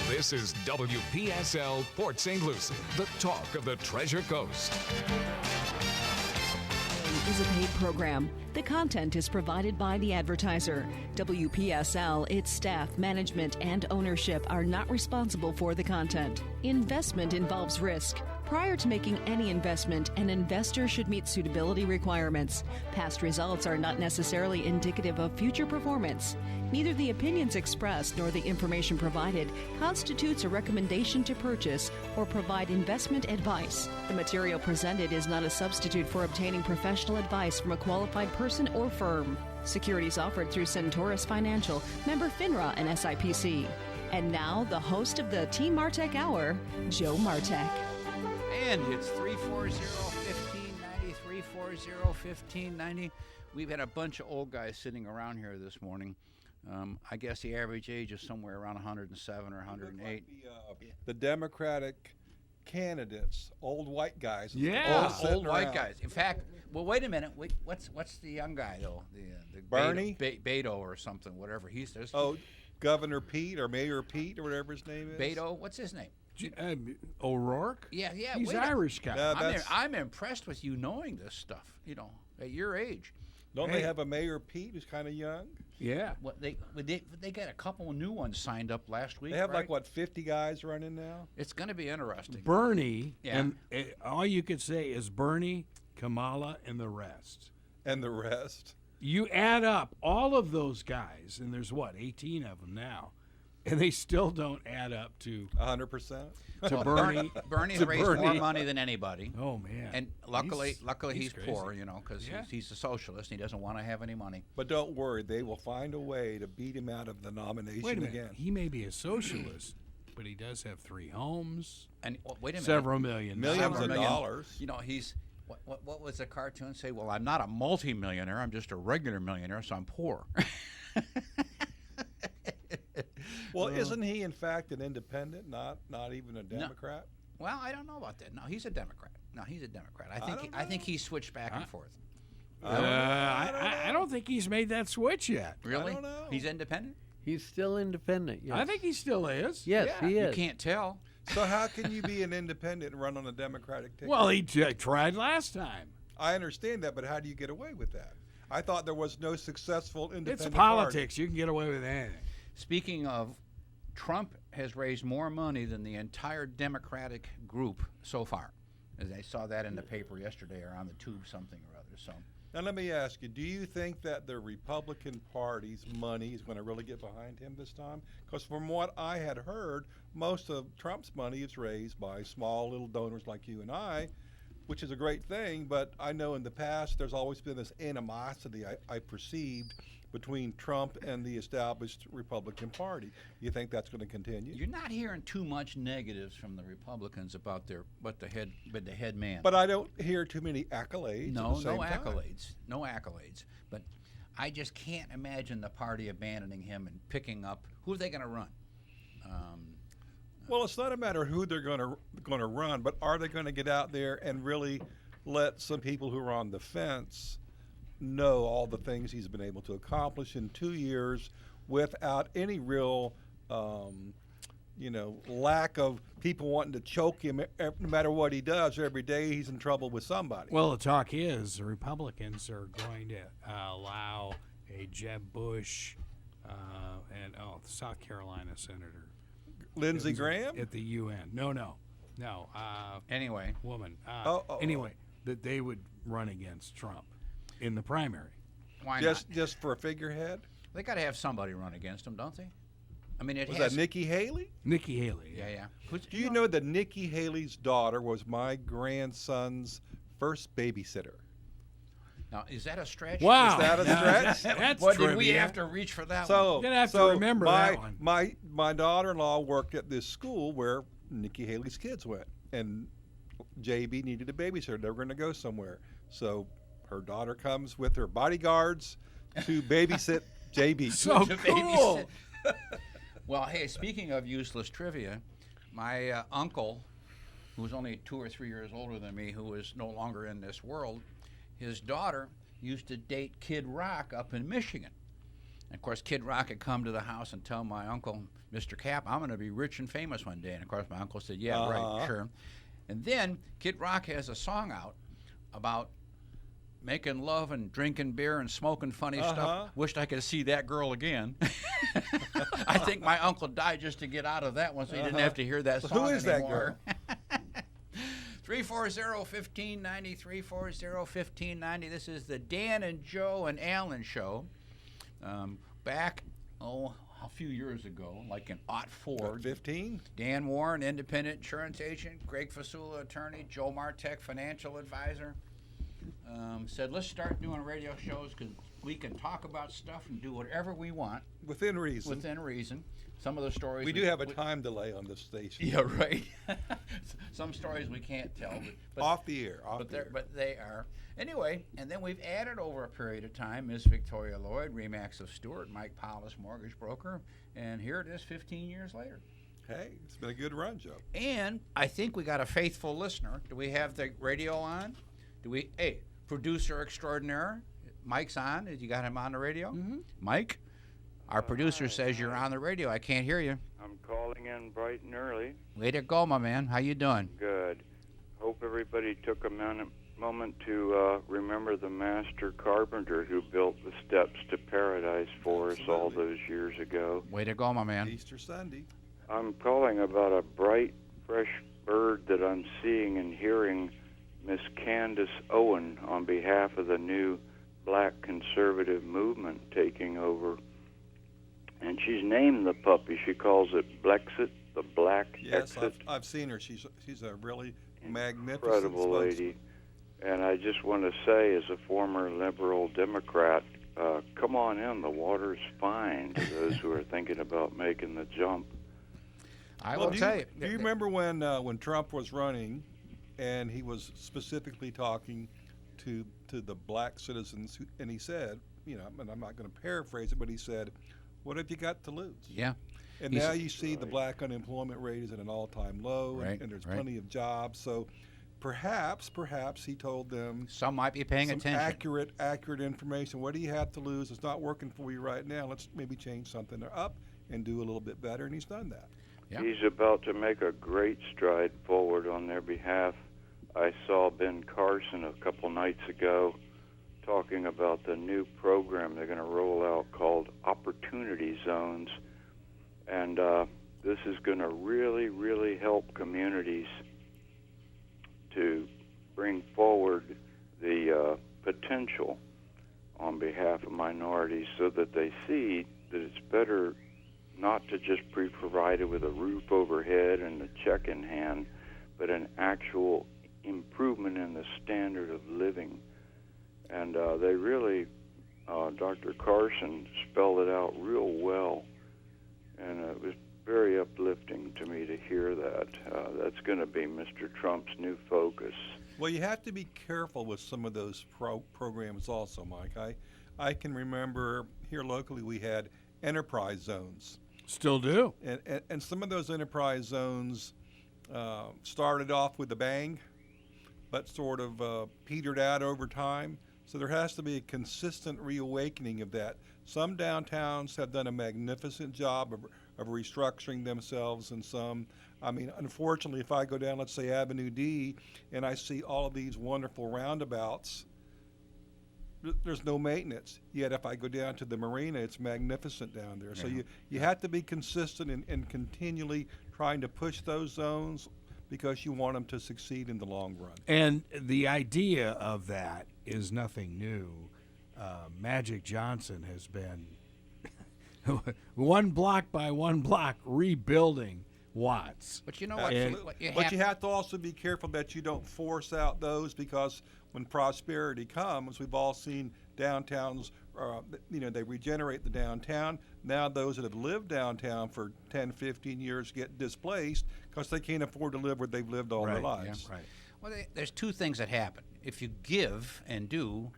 This is WPSL Port St. Lucie, the talk of the Treasure Coast. Is a paid program. The content is provided by the advertiser. WPSL, its staff, management, and ownership are not responsible for the content. Investment involves risk. Prior to making any investment, an investor should meet suitability requirements. Past results are not necessarily indicative of future performance. Neither the opinions expressed nor the information provided constitutes a recommendation to purchase or provide investment advice. The material presented is not a substitute for obtaining professional advice from a qualified person or firm. Securities offered through Centaurus Financial, member FINRA and SIPC. And now, the host of the Team Martek Hour, Joe Martek. And it's 340-1590, 340-1590. We've had a bunch of old guys sitting around here this morning. I guess the average age is somewhere around 107 or 108. Like the Democratic candidates, old white guys. Yeah, old white guys. In fact, well, wait a minute. Wait, what's the young guy though? The Bernie Beto or something, whatever he's. Governor Pete or Mayor Pete or whatever his name is. Beto, what's his name? O'Rourke? Yeah. He's Irish guy. I'm impressed with you knowing this stuff. You know, at your age. Don't they have a Mayor Pete who's kind of young? Yeah. What they got a couple of new ones signed up last week. They have right? 50 guys running now. It's going to be interesting. Bernie, and all you could say is Bernie, Kamala, and the rest. And the rest. You add up all of those guys, and there's 18 of them now, and they still don't add up to 100%. To Bernie. Bernie's raised more money than anybody. Oh man! And luckily he's crazy. poor, because he's a socialist and he doesn't want to have any money. But don't worry, they will find a way to beat him out of the nomination Wait a minute. again. He may be a socialist, but he does have 3 homes. And wait a minute, several million dollars. You know, he's what was the cartoon say? Well, I'm not a multi-millionaire. I'm just a regular millionaire, so I'm poor. Well, isn't he in fact an independent, not even a Democrat? No. Well, I don't know about that. No, he's a Democrat. I think he switched back and forth. I don't think he's made that switch yet. Really? I don't know. He's independent? He's still independent, yes. I think he still is. Yes, he is. You can't tell. So how can you be an independent and run on a Democratic ticket? Well, he tried last time. I understand that, but how do you get away with that? I thought there was no successful independent It's politics. You can get away with anything. Speaking of, Trump has raised more money than the entire Democratic group so far. As I saw that in the paper yesterday or on the tube something or other. So now let me ask you, do you think that the Republican Party's money is going to really get behind him this time? Because from what I had heard, most of Trump's money is raised by small little donors like you and I, which is a great thing, but I know in the past there's always been this animosity I perceived between Trump and the established Republican Party. You think that's going to continue? you're not hearing too much negatives from the Republicans about the head man. But I don't hear too many accolades. No, at the same time. no accolades. But I just can't imagine the party abandoning him and picking up. Who are they going to run? Well, it's not a matter of who they're going to run, but are they going to get out there and really let some people who are on the fence know all the things he's been able to accomplish in 2 years without any real, lack of people wanting to choke him no matter what he does. Every day he's in trouble with somebody. Well, the talk is the Republicans are going to allow a Jeb Bush and South Carolina Senator Lindsey Graham? At the UN. No. Anyway. Woman. Anyway, that they would run against Trump in the primary. Why not? Just for a figurehead? They got to have somebody run against them, don't they? I mean, Was that Nikki Haley? Nikki Haley. Yeah. Do you know that Nikki Haley's daughter was my grandson's first babysitter? Now, is that a stretch? Wow. Is that a stretch? That's What trivia. did we have to reach for that one? So You're gonna have to remember that one. My daughter-in-law worked at this school where Nikki Haley's kids went, and JB needed a babysitter. They were going to go somewhere, so her daughter comes with her bodyguards to babysit JB. So cool. Well, hey, speaking of useless trivia, my uncle, who was only 2 or 3 years older than me, who is no longer in this world, his daughter used to date Kid Rock up in Michigan. of course, Kid Rock had come to the house and tell my uncle, Mr. Cap, I'm going to be rich and famous one day. And, of course, my uncle said, yeah, right, sure. And then Kid Rock has a song out about making love and drinking beer and smoking funny stuff. Wished I could see that girl again. I think my uncle died just to get out of that one so he didn't have to hear that song Who is anymore. that girl? 340-1590, 340-1590. This is the Dan and Joe and Alan show. Back, a few years ago, like in '04. 15? Dan Warren, independent insurance agent. Greg Fasula, attorney. Joe Martek, financial advisor. Said, let's start doing radio shows because we can talk about stuff and do whatever we want. Within reason. Within reason. Some of the stories... We do have a time delay on this station. Yeah, right. Some stories we can't tell. But Off the air. But they are. Anyway, and then we've added over a period of time Miss Victoria Lloyd, Remax of Stewart, Mike Paulus, mortgage broker, and here it is 15 years later. Hey, it's been a good run, Joe. And I think we got a faithful listener. Do we have the radio on? Hey, producer extraordinaire, Mike's on. You got him on the radio? Mm-hmm. Mike? Our producer says you're on the radio. I can't hear you. I'm calling in bright and early. Way to go, my man. How you doing? Good. Hope everybody took a moment to remember the master carpenter who built the steps to paradise for us all those years ago. Way to go, my man. Easter Sunday. I'm calling about a bright, fresh bird that I'm seeing and hearing, Miss Candace Owen, on behalf of the new black conservative movement taking over. And she's named the puppy. She calls it Blexit, the black Yes, exit. I've seen her. She's a really magnificent Incredible lady. And I just want to say, as a former liberal Democrat, come on in. The water's fine to those who are thinking about making the jump. I will tell you. Do you remember when Trump was running, and he was specifically talking to the black citizens, and he said, and I'm not going to paraphrase it, but he said, "What have you got to lose?" Yeah. And now you see the black unemployment rate is at an all-time low, and there's plenty of jobs. So perhaps he told them some might be paying some attention. accurate information. What do you have to lose? It's not working for you right now. Let's maybe change something up and do a little bit better. And he's done that. Yeah. He's about to make a great stride forward on their behalf. I saw Ben Carson a couple nights ago talking about the new program they're going to roll out called Opportunity Zones. And this is going to really, really help communities to bring forward the potential on behalf of minorities so that they see that it's better not to just be provided with a roof overhead and a check in hand, but an actual improvement in the standard of living. And they really, Dr. Carson spelled it out real well, and it was very uplifting to me to hear that. That's going to be Mr. Trump's new focus. Well, you have to be careful with some of those programs also, Mike. I can remember here locally we had enterprise zones. Still do. And some of those enterprise zones started off with a bang, but sort of petered out over time. So there has to be a consistent reawakening of that. Some downtowns have done a magnificent job of restructuring themselves, and some, unfortunately, if I go down, let's say, Avenue D, and I see all of these wonderful roundabouts, there's no maintenance. Yet if I go down to the marina, it's magnificent down there. So you have to be consistent and continually trying to push those zones because you want them to succeed in the long run. And the idea of that is nothing new. Magic Johnson has been one block by one block rebuilding Watts. But you know what? But you have to also be careful that you don't force out those, because when prosperity comes, we've all seen downtowns, they regenerate the downtown. Now those that have lived downtown for 10, 15 years get displaced because they can't afford to live where they've lived all their lives. Yeah, right. Well, there's two things that happen. If you give and do,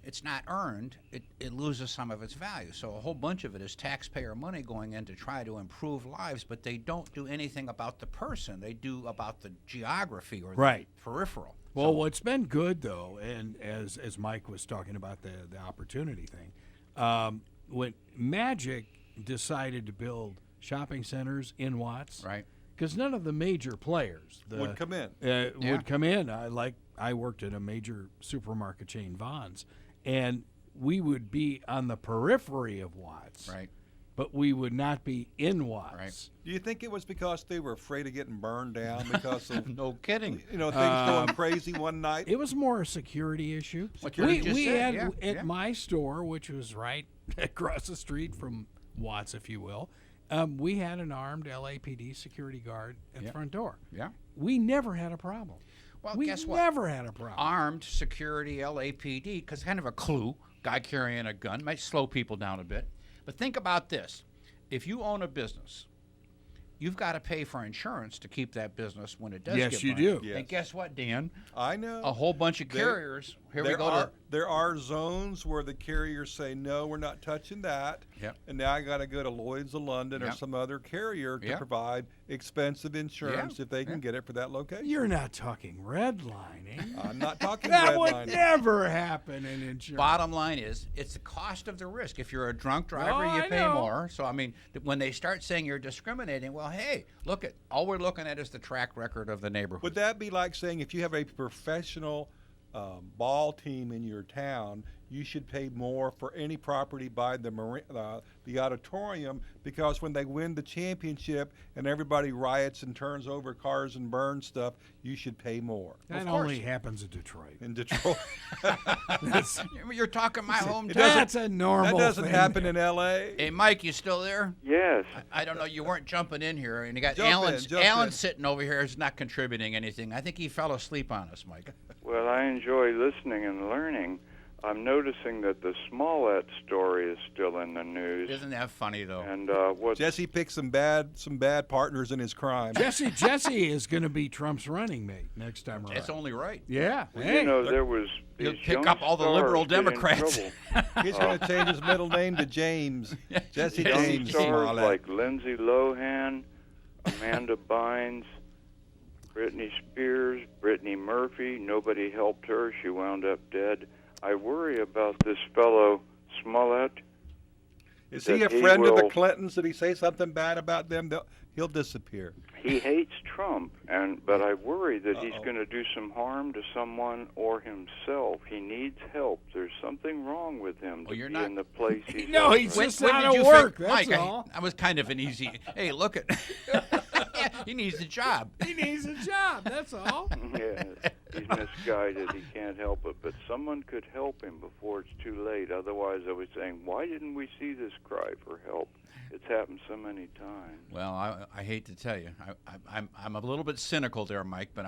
it's not earned, it loses some of its value. So a whole bunch of it is taxpayer money going in to try to improve lives, but they don't do anything about the person. They do about the geography or the peripheral. Well, what's been good, though, and as Mike was talking about the opportunity thing, when Magic decided to build shopping centers in Watts, Right. because none of the major players Would come in. would come in. I worked at a major supermarket chain, Vons, and we would be on the periphery of Watts, Right. but we would not be in Watts. Right. Do you think it was because they were afraid of getting burned down because of No kidding. things going crazy one night? It was more a security issue. What you just we said, had yeah, at yeah. my store, which was right across the street from Watts, if you will, we had an armed LAPD security guard at the front door. Yeah. We never had a problem. Well, we guess what? never had a problem. Armed security LAPD, because kind of a clue. Guy carrying a gun might slow people down a bit. But think about this. If you own a business, you've got to pay for insurance to keep that business when it does Yes, get you burned. do. Yes. And guess what, Dan? I know. A whole bunch of carriers. There are zones where the carriers say, no, we're not touching that. Yep. And now I got to go to Lloyd's of London or Yep. some other carrier to Yep. provide expensive insurance Yeah. if they can get it for that location. You're not talking redlining. I'm not talking That would redlining. never happen in insurance. Bottom line is, it's the cost of the risk. If you're a drunk driver, Oh, you I pay know. more. So, I mean, when they start saying you're discriminating, well, hey, look all we're looking at is the track record of the neighborhood. Would that be like saying if you have a professional ball team in your town, you should pay more for any property by the auditorium, because when they win the championship and everybody riots and turns over cars and burns stuff, you should pay more. That only happens in Detroit. In Detroit, You're talking my hometown. That's a normal that doesn't thing. happen in L.A. Hey, Mike, you still there? Yes. I don't know. You weren't jumping in here, and you got Jump in. Alan sitting over here is not contributing anything. I think he fell asleep on us, Mike. Well, I enjoy listening and learning. I'm noticing that the Smollett story is still in the news. Isn't that funny though? And what? Jesse picked some bad partners in his crime. Jesse is going to be Trump's running mate next time around. It's only right. Yeah. Well, Hey. you know, there was. He'll these pick young up all the liberal stars get in Democrats. trouble. He's going to change his middle name to James. Jesse Young Young James stars Smollett. like Lindsay Lohan, Amanda Bynes, Britney Spears, Brittany Murphy. Nobody helped her. She wound up dead. I worry about this fellow Smollett. Is he a that he friend of the will- Clintons? Did he say something bad about them? He'll disappear. He hates Trump, but I worry that he's Uh-oh. going to do some harm to someone or himself. He needs help. There's something wrong with him to Well, you're be not- in the place he's No, at he's right just When out did of you work. think, That's Mike? all. That was kind of an easy. Hey, look at. He needs a job. He needs a job. That's all. Yes, he's misguided. He can't help it. But someone could help him before it's too late. Otherwise, I was saying, why didn't we see this cry for help? It's happened so many times. Well, I hate to tell you, I'm a little bit cynical there, Mike. But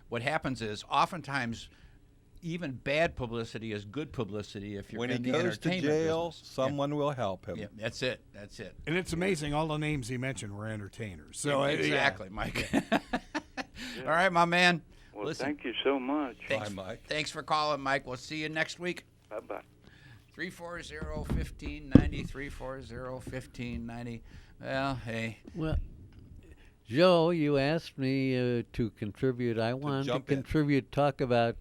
what happens is oftentimes even bad publicity is good publicity if you're When in he the goes to entertainment jail, business. someone will help him. Yeah, that's it. That's it. And it's amazing. All the names he mentioned were entertainers. So Exactly, Mike. All right, my man. Well, Listen, thank you so much. thanks, Bye, Mike. Thanks for calling, Mike. We'll see you next week. Bye-bye. 340-1590, 340-1590. Well, hey. Well, Joe, you asked me to contribute. I wanted to jump in. contribute, talk about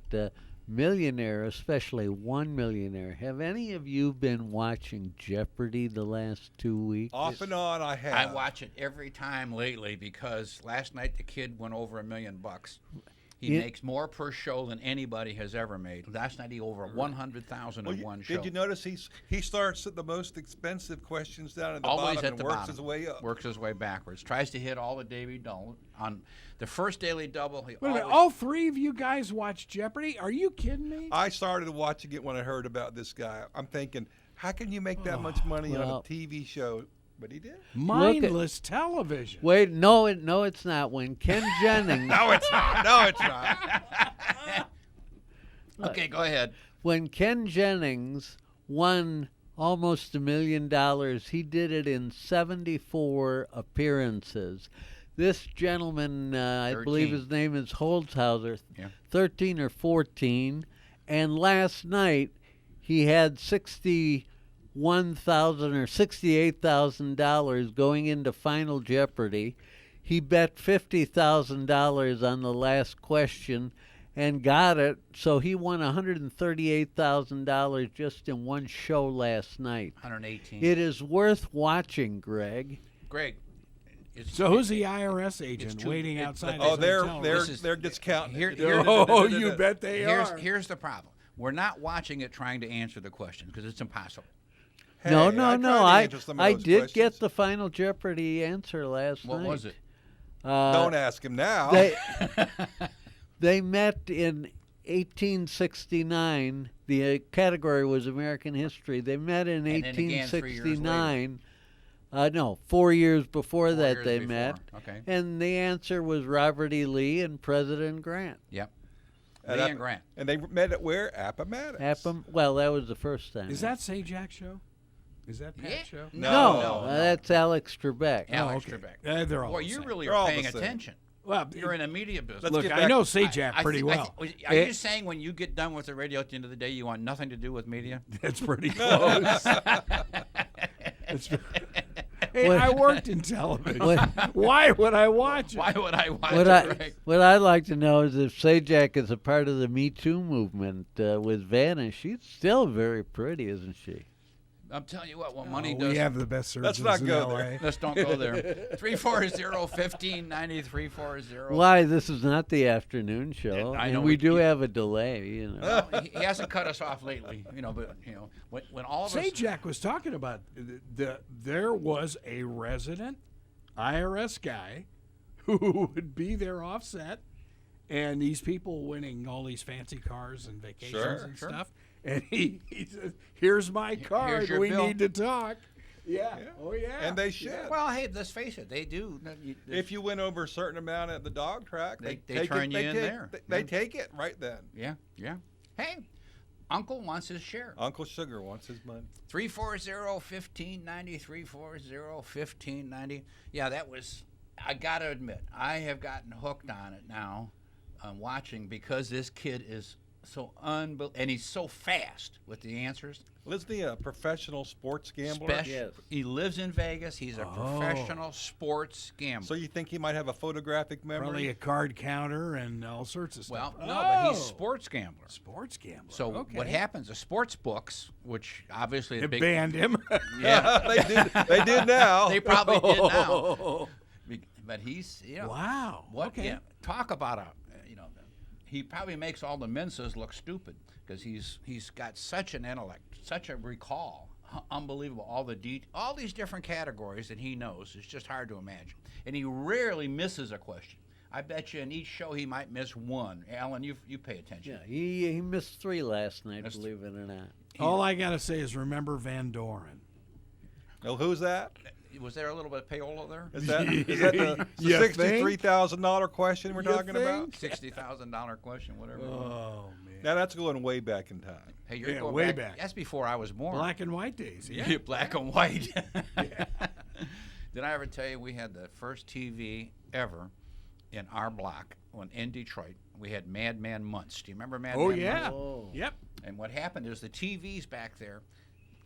millionaire, especially one millionaire. Have any of you been watching Jeopardy the last 2 weeks? Off and on, I have. I watch it every time lately because last night the kid went over $1 million. He Yeah. makes more per show than anybody has ever made. Last night he over 100,000 in one show. Did you notice he starts at the most expensive questions down at the Always bottom at and the works bottom. his way up? Works his way backwards. Tries to hit all the Davy Dolan. On the first Daily Double, he Wait a minute. always- All three of you guys watch Jeopardy? Are you kidding me? I started watching it when I heard about this guy. I'm thinking, how can you make that much money on a well- TV show? But he did. Mindless television. Wait, no, it's not. When Ken Jennings, No, it's not. No, it's not. Okay, go ahead. when Ken Jennings won almost $1 million, he did it in 74 appearances. This gentleman, I believe 13. his name is Holzhauser, Yeah. 13 or 14, and last night he had $61,000 or $68,000 going into Final Jeopardy. He bet $50,000 on the last question, and got it. So he won $138,000 just in one show last night. 118. It is worth watching, Greg. Greg. So who's the IRS agent waiting outside? Oh, his hotel room? they're discounting. Oh, you bet they are. Here's the problem. We're not watching it trying to answer the question because it's impossible. Hey, No. I did get the Final Jeopardy answer last night. What was it? Don't ask him now. They met in 1869. The category was American history. They met in And then again 3 years 1869. No, 4 years before 4 that years they before. met. Okay. And the answer was Robert E. Lee and President Grant. Yep. And Lee and Grant. And they met at where? Appomattox. Well, that was the first time. Is that Sajak show? Is that Pat's Yeah. show? No, that's Alex Trebek. Alex okay. Trebek. They're all Boy, the you same. really They're are all paying the same. attention. Well, You're in the media business. Let's look, get I back- know Sajak pretty well. Are you saying when you get done with the radio at the end of the day, you want nothing to do with media? That's pretty close. Hey, I worked in television. Why would I watch it? Why would I watch What it, Greg? what I'd like to know is if Sajak is a part of the Me Too movement with Vanna. She's still very pretty, isn't she? I'm telling you what money does. We have the best surgeons Let's not in go LA. there. Let's don't go there. 340-1590, 340. Why? This is not the afternoon show, I and know we do have a delay. Well, he hasn't cut us off lately, but when all of us. Sajak was talking about there was a resident IRS guy who would be their offset, and these people winning all these fancy cars and vacations and stuff. And he says, "Here's my card. your We bill." need to talk." Yeah. Oh yeah. And they should. Well, hey, let's face it, they do. If you win over a certain amount at the dog track, They take turn it, you in there. They take it right then. Yeah. Hey, Uncle wants his share. Uncle Sugar wants his money. 340-1590, 340-1590. Yeah, that was. I gotta admit, I have gotten hooked on it now. Watching because this kid is so unbelievable, and he's so fast with the answers. Well, isn't he a professional sports gambler? Yes. He lives in Vegas. He's a professional sports gambler. So you think he might have a photographic memory? Probably a card counter and all sorts of well, stuff. no, but he's a sports gambler. Sports gambler. So okay. what happens? The sports books, which obviously the It big banned him. yeah, they did now. they probably did now. But he's Wow. What? Okay. Yeah, talk about he probably makes all the menses look stupid because he's got such an intellect, such a recall, unbelievable. All these different categories that he knows. It's just hard to imagine. And he rarely misses a question. I bet you in each show he might miss one. Alan, you pay attention. Yeah, he missed 3 last night, believe it or not. All I gotta say is remember Van Doren. Well, who's that? Was there a little bit of payola there? Is that the You $63,000 question we're You talking about? $60,000 question, whatever. Oh man. Now that's going way back in time. Hey, you're Yeah, going way back. back. That's before I was born. Black and white days. Yeah. Black and white. Did I ever tell you we had the first TV ever in our block in Detroit? We had Madman Muntz. Do you remember Madman Oh Muntz? yeah. Oh. Yep. And what happened is the TVs back there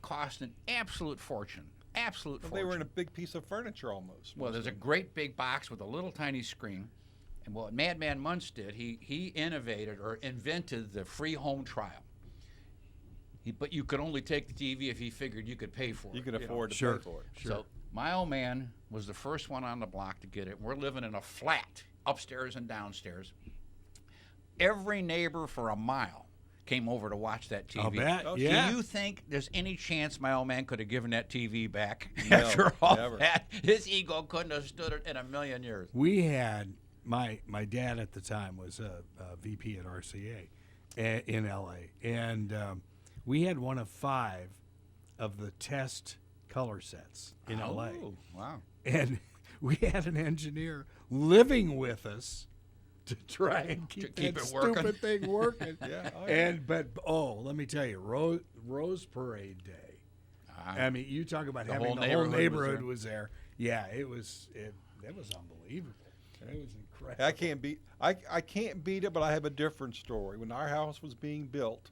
cost an absolute fortune. Absolute Well, fortune. they were in a big piece of furniture almost. Well, there's a great big box with a little tiny screen. And what Madman Muntz did, he innovated or invented the free home trial. But you could only take the TV if he figured you could pay for it. You could afford to Sure. pay for it. So my old man was the first one on the block to get it. We're living in a flat, upstairs and downstairs. Every neighbor for a mile came over to watch that TV. I'll bet. Oh, Yeah. Do you think there's any chance my old man could have given that TV back No, after all never. that? His ego couldn't have stood it in a million years. We had my dad at the time was a VP at RCA in LA, and we had one of 5 of the test color sets in LA, Oh, wow. and we had an engineer living with us to try and keep keep that it working. stupid thing working. Yeah, oh, And let me tell you, Rose Parade Day. I mean, you talk about having the whole neighborhood was there. Yeah, it was unbelievable. It was incredible. I can't beat it, but I have a different story. When our house was being built,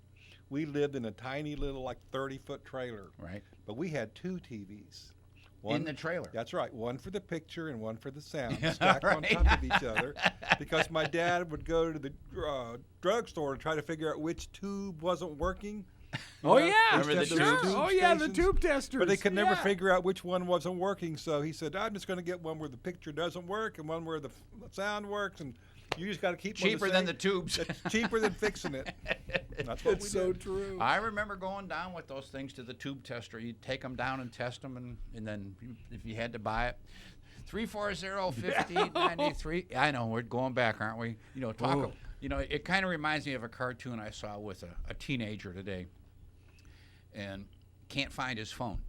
we lived in a tiny little 30-foot trailer. Right. But we had 2 TVs. In the trailer. That's right. One for the picture and one for the sound, stacked on top of each other. Because my dad would go to the drugstore and try to figure out which tube wasn't working. Oh, yeah. Remember the Sure. tubes? Oh, yeah, the tube testers. But they could never Yeah. figure out which one wasn't working. So he said, I'm just going to get one where the picture doesn't work and one where the sound works. And you just got to keep Cheaper than the tubes. It's cheaper than fixing it. That's what It's we so did. true. I remember going down with those things to the tube tester. You'd take them down and test them, and then if you had to buy it. 340-1593. I know, we're going back, aren't we? You know, it kind of reminds me of a cartoon I saw with a teenager today, and can't find his phone.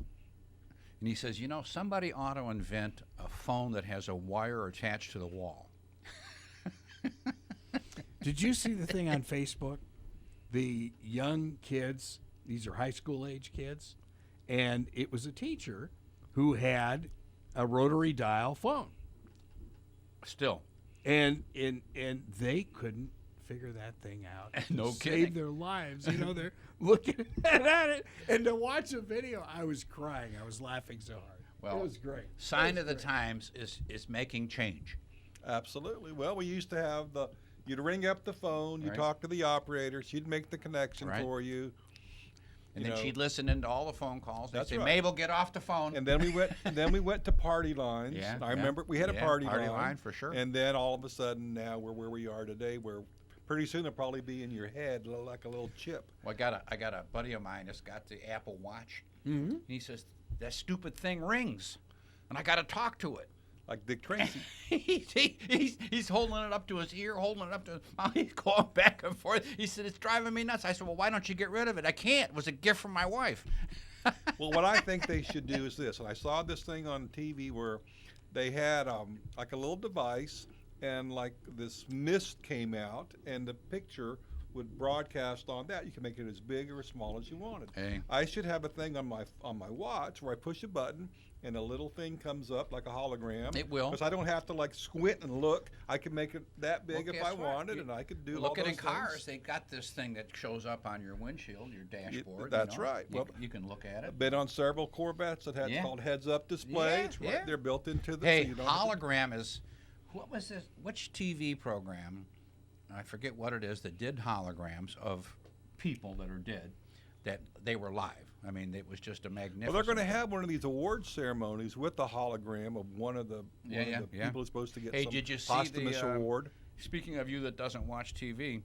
And he says, somebody ought to invent a phone that has a wire attached to the wall. Did you see the thing on Facebook? The young kids, these are high school age kids, and it was a teacher who had a rotary dial phone. Still. And they couldn't figure that thing out. No to kidding. Save their lives. They're looking at it. And to watch a video, I was crying. I was laughing so hard. Well, it was great. Sign of the times is making change. Absolutely. Well, we used to have you'd ring up the phone, you'd Right. talk to the operator, she'd make the connection Right. for you. And You then know, she'd listen into all the phone calls. They'd That's say, right. Mabel, get off the phone. And then we went to party lines. Yeah, I yeah. remember we had a Yeah, party party line line for sure. And then all of a sudden now we're where we are today, where pretty soon it'll probably be in your head like a little chip. Well, I got a buddy of mine that's got the Apple Watch. Mm-hmm. And he says, that stupid thing rings, and I got to talk to it. Like Dick Tracy. He's holding it up to his ear, holding it up to his mouth. He's going back and forth. He said, it's driving me nuts. I said, well, why don't you get rid of it? I can't. It was a gift from my wife. Well, what I think they should do is this. And I saw this thing on TV where they had like a little device, and like this mist came out, and the picture would broadcast on that. You can make it as big or as small as you wanted. Hey. I should have a thing on my watch where I push a button and a little thing comes up like a hologram. It will. Because I don't have to like squint and look. I can make it that big Well, if guess I what? wanted, and I could do all Look at those in cars, things. they got this thing that shows up on your windshield, your dashboard. that's right. You, Well, you can look at it. I've been on several Corvettes that had Yeah. called heads-up display. Yeah, It's right yeah. there built into the. Hey, so you don't have to- hologram is, what was this? Which TV program? I forget what it is that did holograms of people that are dead, that they were live. I mean, it was just a magnificent. Well, they're going to have one of these award ceremonies with the hologram of one of the Yeah. people who's supposed to get Hey, some did you see posthumous the, award. Speaking of you that doesn't watch TV,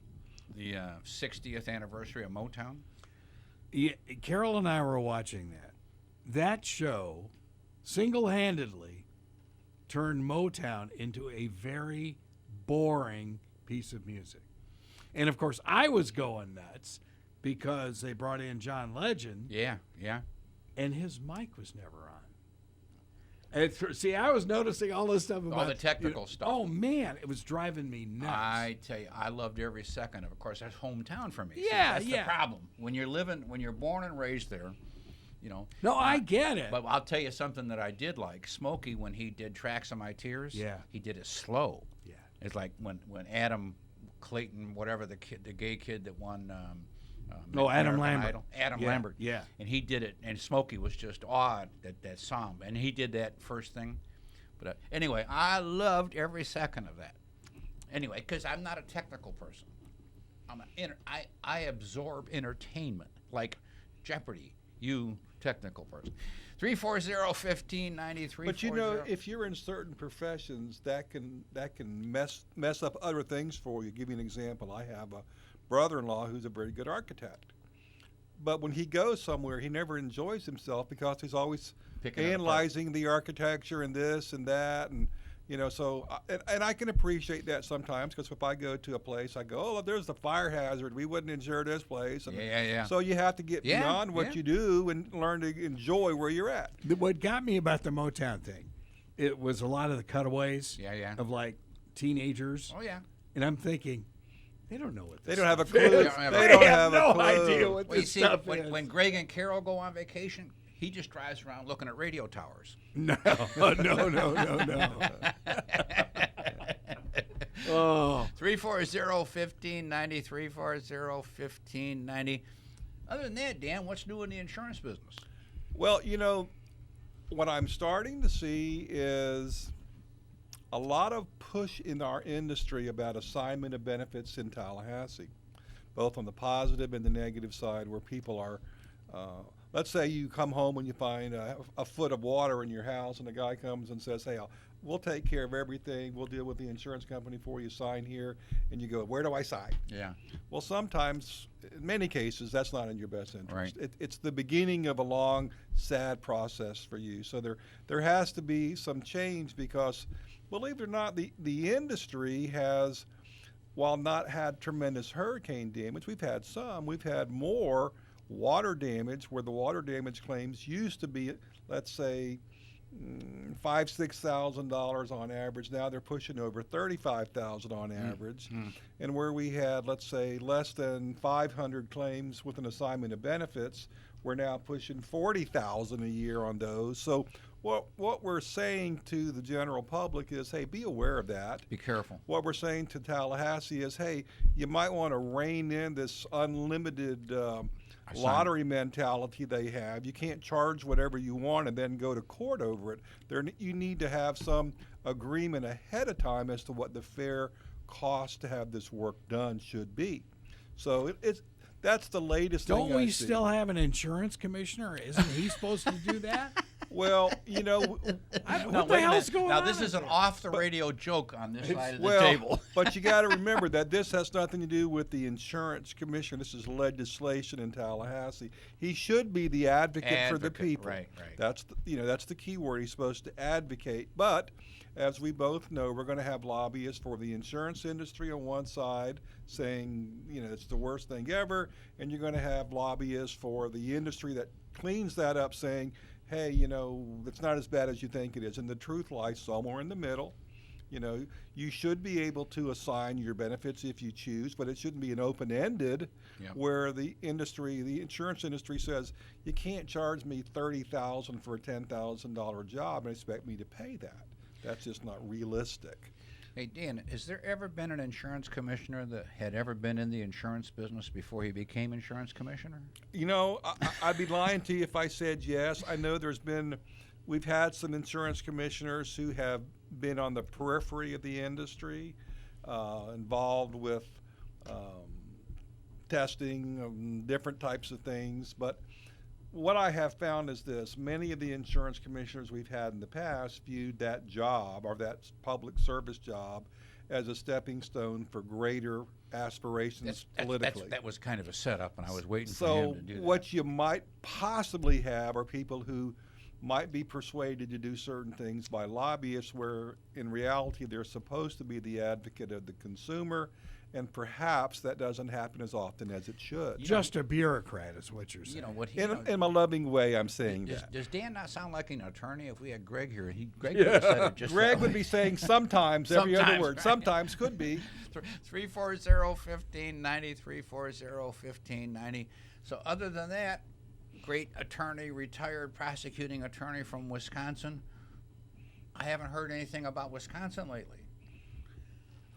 the 60th anniversary of Motown. Yeah, Carol and I were watching that. That show single-handedly turned Motown into a very boring piece of music. And, of course, I was going nuts because they brought in John Legend, Yeah. and his mic was never on. See, I was noticing all this stuff about the technical stuff. Oh, man, it was driving me nuts. I tell you, I loved every second of it. Of course, that's hometown for me. See, Yeah, that's yeah. the problem. When you're born and raised there, No, I get it. But I'll tell you something that I did like. Smokey, when he did Tracks of My Tears, Yeah. he did it slow. Yeah. It's like when Adam Clayton, whatever the gay kid that won. Adam American Lambert. Idol, Adam Yeah, Lambert. yeah. And he did it, and Smokey was just awed that song, and he did that first thing. But anyway, I loved every second of that. Anyway, because I'm not a technical person. I absorb entertainment like Jeopardy. You technical person. 340-1593. But if you're in certain professions, that can mess up other things for you. Give you an example. I have a brother-in-law who's a very good architect, but when he goes somewhere, he never enjoys himself because he's always Picking it apart. analyzing the architecture and this and that, and so and I can appreciate that sometimes, because if I go to a place, I go, oh, there's the fire hazard. We wouldn't insure this place. And Yeah. So you have to get Yeah, beyond what yeah. you do and learn to enjoy where you're at. What got me about the Motown thing, it was a lot of the cutaways Yeah. of like teenagers. Oh yeah. And I'm thinking, they don't know what this They don't have a stuff clue. is. They don't They have a no clue. idea what Well, you this see, stuff is. when Greg and Carol go on vacation, he just drives around looking at radio towers. No. Oh, 340-1590, 340-1590. Other than that, Dan, what's new in the insurance business? Well, what I'm starting to see is a lot of push in our industry about assignment of benefits in Tallahassee, both on the positive and the negative side, where people are, let's say you come home and you find a foot of water in your house, and the guy comes and says, hey, we'll take care of everything. We'll deal with the insurance company for you. Sign here. And you go, where do I sign? Yeah. Well, sometimes, in many cases, that's not in your best interest. Right. It's the beginning of a long, sad process for you. So there has to be some change because, believe it or not, the industry has, while not had tremendous hurricane damage, we've had some. We've had more water damage, where the water damage claims used to be, let's say, $5,000-6,000 on average. Now they're pushing over $35,000 on average. And where we had, let's say, less than 500 claims with an assignment of benefits, we're now pushing $40,000 a year on those. So what we're saying to the general public is, hey, be aware of that. Be careful. What we're saying to Tallahassee is, hey, you might want to rein in this unlimited lottery mentality they have. You can't charge whatever you want and then go to court over it. You need to have some agreement ahead of time as to what the fair cost to have this work done should be. So that's the latest thing. Don't we still have an insurance commissioner? Isn't he supposed to do that? Well, what the hell's going on? Now, this is an off-the-radio joke on this side of the well, table. But you got to remember that this has nothing to do with the insurance commissioner. This is legislation in Tallahassee. He should be the advocate for the people. Right. That's the key word. He's supposed to advocate. But as we both know, we're going to have lobbyists for the insurance industry on one side saying, it's the worst thing ever, and you're going to have lobbyists for the industry that cleans that up saying, hey, it's not as bad as you think it is. And the truth lies somewhere in the middle. You should be able to assign your benefits if you choose, but it shouldn't be an open-ended where the insurance industry says, you can't charge me $30,000 for a $10,000 job and expect me to pay that. That's just not realistic. Hey, Dan, has there ever been an insurance commissioner that had ever been in the insurance business before he became insurance commissioner? I'd be lying to you if I said yes. I know we've had some insurance commissioners who have been on the periphery of the industry, involved with testing, different types of things. But what I have found is this: many of the insurance commissioners we've had in the past viewed that job, or that public service job, as a stepping stone for greater aspirations politically. That was kind of a setup, and I was waiting for him to do that. So what you might possibly have are people who might be persuaded to do certain things by lobbyists, where in reality they're supposed to be the advocate of the consumer, and perhaps that doesn't happen as often as it should. Just a bureaucrat is what you're saying. In my loving way, I'm saying that. Does Dan not sound like an attorney? If we had Greg here, Greg would have said it just Greg that would way. be saying sometimes every other word. Right. Sometimes could be. 340-1590, 340-1590. So other than that, great attorney, retired prosecuting attorney from Wisconsin. I haven't heard anything about Wisconsin lately.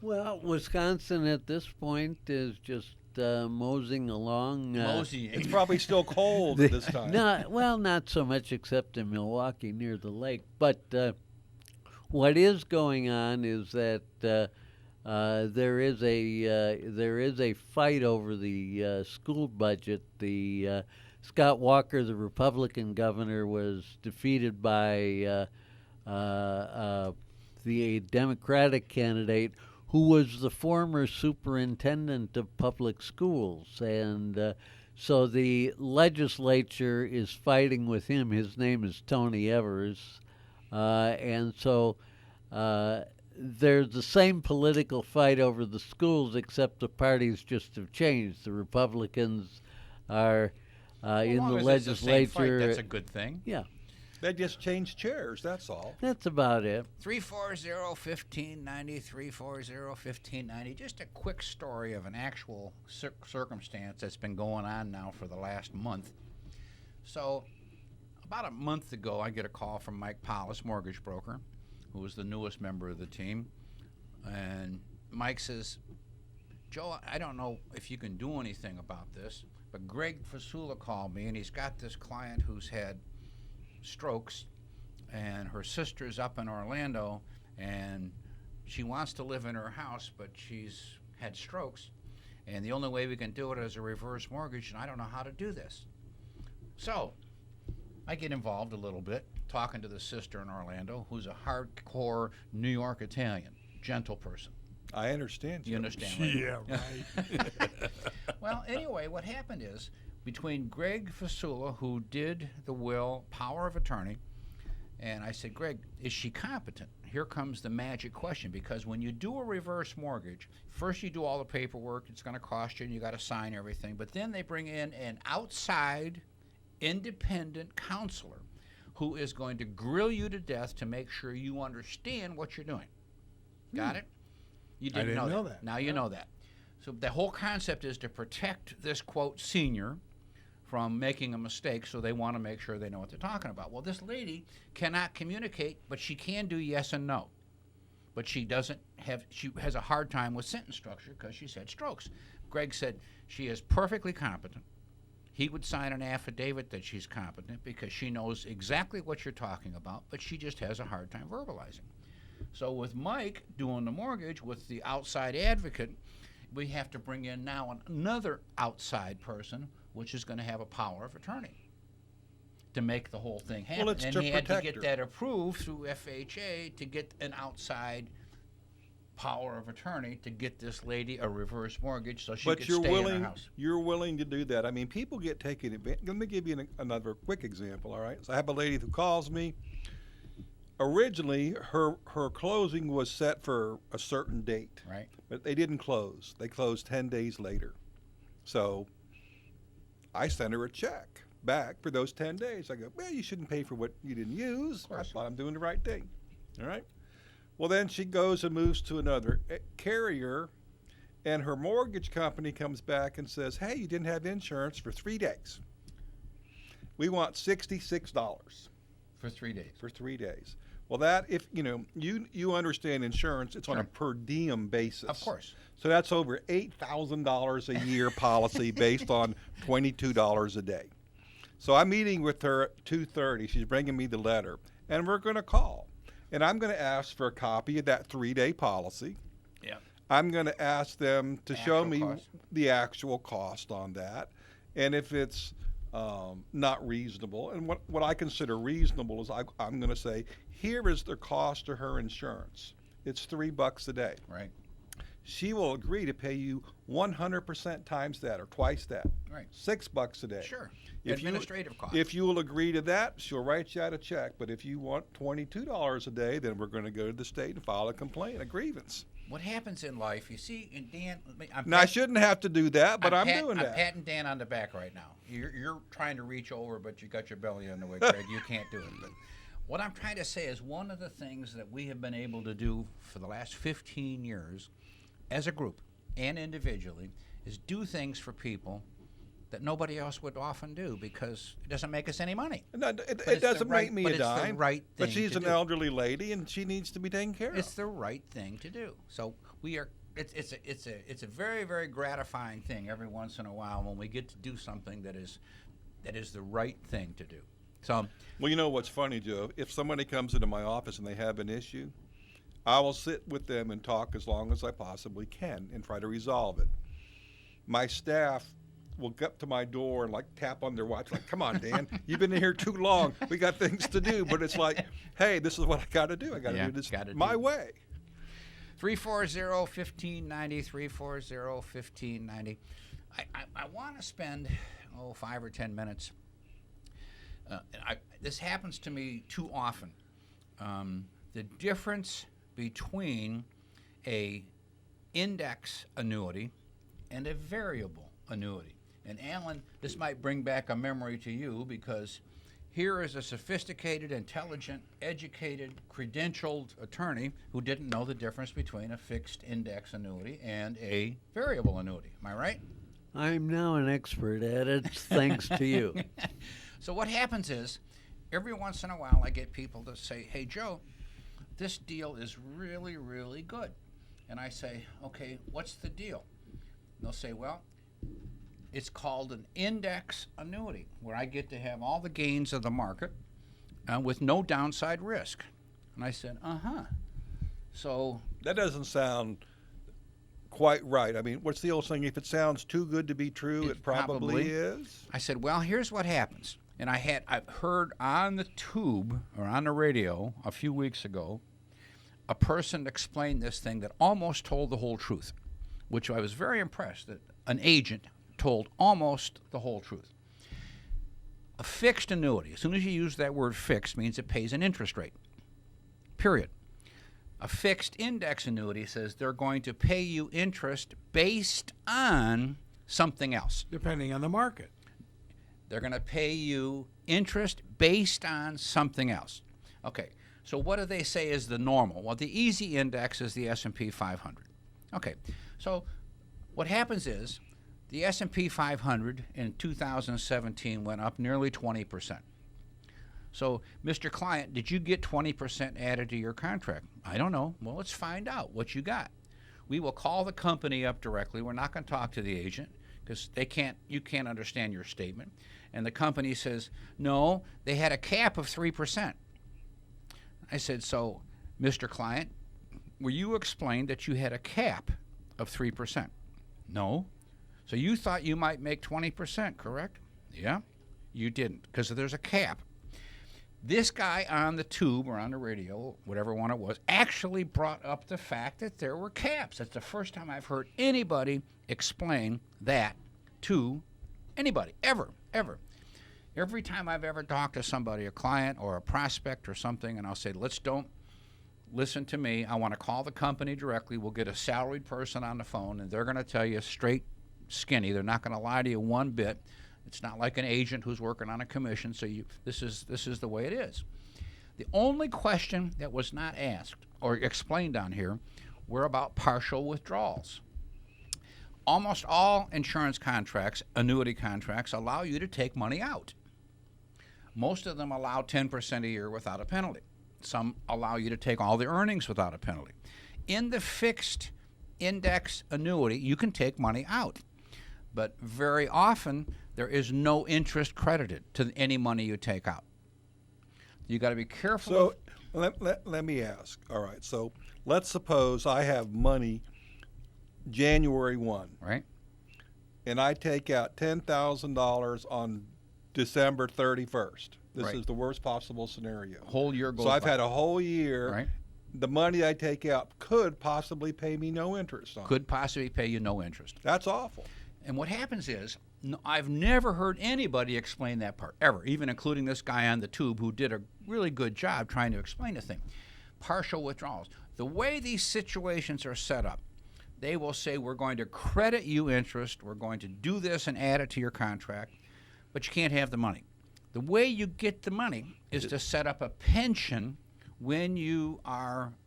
Well, Wisconsin at this point is just moseying along. Moseying. It's probably still cold at this time. Not so much except in Milwaukee near the lake. But what is going on is that there is a fight over the school budget. The Scott Walker, the Republican governor, was defeated by the Democratic candidate, who was the former superintendent of public schools. And so the legislature is fighting with him. His name is Tony Evers. And so there's the same political fight over the schools, except the parties just have changed. The Republicans are in the legislature. That's a good thing. Yeah. They just changed chairs, that's all. That's about it. 340-1590, 340-1590. Just a quick story of an actual circumstance that's been going on now for the last month. So about a month ago, I get a call from Mike Paulus, mortgage broker, who is the newest member of the team. And Mike says, Joe, I don't know if you can do anything about this, but Greg Fasula called me, and he's got this client who's had strokes and her sister's up in Orlando, and she wants to live in her house, but she's had strokes, and the only way we can do it is a reverse mortgage, and I don't know how to do this. So I get involved a little bit, talking to the sister in Orlando, who's a hardcore New York Italian, gentle person. I understand. You understand, right? Yeah, right. Well, anyway, what happened is, between Greg Fasula, who did the will, power of attorney, and I said, Greg, is she competent? Here comes the magic question, because when you do a reverse mortgage, first you do all the paperwork, it's going to cost you, and you got to sign everything, but then they bring in an outside independent counselor who is going to grill you to death to make sure you understand what you're doing. Got it? You didn't, know that. Now you know that. So the whole concept is to protect this, quote, senior from making a mistake, so they want to make sure they know what they're talking about. Well, this lady cannot communicate, but she can do yes and no. But she has a hard time with sentence structure because she's had strokes. Greg said she is perfectly competent. He would sign an affidavit that she's competent because she knows exactly what you're talking about, but she just has a hard time verbalizing. So with Mike doing the mortgage with the outside advocate, we have to bring in now another outside person, which is going to have a power of attorney to make the whole thing happen. Well, it's and to he had to protect get her. that approved through FHA to get an outside power of attorney to get this lady a reverse mortgage so she could stay in her house. You're willing to do that. I mean, people get taken advantage. Let me give you another quick example, all right? So I have a lady who calls me. Originally, her closing was set for a certain date. Right. But they didn't close. They closed 10 days later. So I sent her a check back for those 10 days. I go, well, you shouldn't pay for what you didn't use. I thought I'm doing the right thing. All right? Well, then she goes and moves to another carrier, and her mortgage company comes back and says, hey, you didn't have insurance for 3 days. We want $66 For 3 days. for 3 days. Well, that, if you understand insurance, it's on a per diem basis. Of course. So that's over $8,000 a year policy based on $22 a day. So I'm meeting with her at 2:30. She's bringing me the letter, and we're going to call. And I'm going to ask for a copy of that 3-day policy. Yeah. I'm going to ask them to show me cost. the actual cost on that. And if it's not reasonable, and what I consider reasonable is I'm going to say, here is the cost of her insurance. It's $3 a day. Right. She will agree to pay you 100% times that or twice that. Right. $6 a day. Sure. If Administrative cost. If you will agree to that, she'll write you out a check. But if you want $22 a day, then we're going to go to the state and file a complaint, a grievance. What happens in life, you see, and Dan, Now, I shouldn't have to do that, but I'm doing that. I'm patting Dan on the back right now. You're trying to reach over, but you got your belly on the way, Greg. You can't do it. But what I'm trying to say is one of the things that we have been able to do for the last 15 years as a group and individually is do things for people that nobody else would often do because it doesn't make us any money. No, it doesn't make me a dime. It's the right thing but she's to an do. elderly lady, and she needs to be taken care It's of. the right thing to do. So we are. It's a very, very gratifying thing every once in a while when we get to do something that is the right thing to do. So Well, you know what's funny, Joe? If somebody comes into my office and they have an issue, I will sit with them and talk as long as I possibly can and try to resolve it. My staff will get up to my door and tap on their watch, come on, Dan, you've been in here too long. We got things to do. But it's like, hey, this is what I got to do. I got to do this my way. 340-1590, 340-1590. I want to spend 5 or 10 minutes. This happens to me too often. The difference between a index annuity and a variable annuity. And Alan, this might bring back a memory to you because here is a sophisticated, intelligent, educated, credentialed attorney who didn't know the difference between a fixed index annuity and a variable annuity. Am I right? I'm now an expert at it, thanks to you. So what happens is, every once in a while I get people to say, hey, Joe, this deal is really, really good. And I say, okay, what's the deal? And they'll say, well, it's called an index annuity, where I get to have all the gains of the market, with no downside risk. And I said, So That doesn't sound quite right. I mean, what's the old saying? If it sounds too good to be true, it probably is. I said, well, here's what happens. And I've heard on the tube or on the radio a few weeks ago, a person explained this thing that almost told the whole truth, which I was very impressed that an agent told almost the whole truth. A fixed annuity, as soon as you use that word fixed, means it pays an interest rate, period. A fixed index annuity says they're going to pay you interest based on something else. Depending on the market. They're going to pay you interest based on something else. Okay, so what do they say is the normal? Well, the easy index is the S&P 500. Okay, so what happens is the S&P 500 in 2017 went up nearly 20%. So, Mr. Client, did you get 20% added to your contract? I don't know. Well, let's find out what you got. We will call the company up directly. We're not going to talk to the agent because you can't understand your statement. And the company says, no, they had a cap of 3%. I said, so, Mr. Client, were you explained that you had a cap of 3%? No. So you thought you might make 20%, correct? Yeah, you didn't because there's a cap. This guy on the tube or on the radio, whatever one it was, actually brought up the fact that there were caps. That's the first time I've heard anybody explain that to anybody, ever. Every time I've ever talked to somebody, a client or a prospect or something, and I'll say, don't listen to me. I want to call the company directly. We'll get a salaried person on the phone, and they're going to tell you straight skinny. They're not going to lie to you one bit. It's not like an agent who's working on a commission, so this is the way it is. The only question that was not asked or explained on here were about partial withdrawals. Almost all insurance contracts, annuity contracts, allow you to take money out. Most of them allow 10% a year without a penalty. Some allow you to take all the earnings without a penalty. In the fixed index annuity, you can take money out. But very often, there is no interest credited to any money you take out. You got to be careful. So let me ask. All right. So let's suppose I have money January 1. Right. And I take out $10,000 on December 31st. This Right. is the worst possible scenario. Whole year goes So I've by. had a whole year. Right. The money I take out could possibly pay me no interest on it. Could possibly pay you no interest. That's awful. And what happens is, I've never heard anybody explain that part, ever, even including this guy on the tube who did a really good job trying to explain the thing. Partial withdrawals. The way these situations are set up, they will say, we're going to credit you interest, we're going to do this and add it to your contract, but you can't have the money. The way you get the money is to set up a pension when you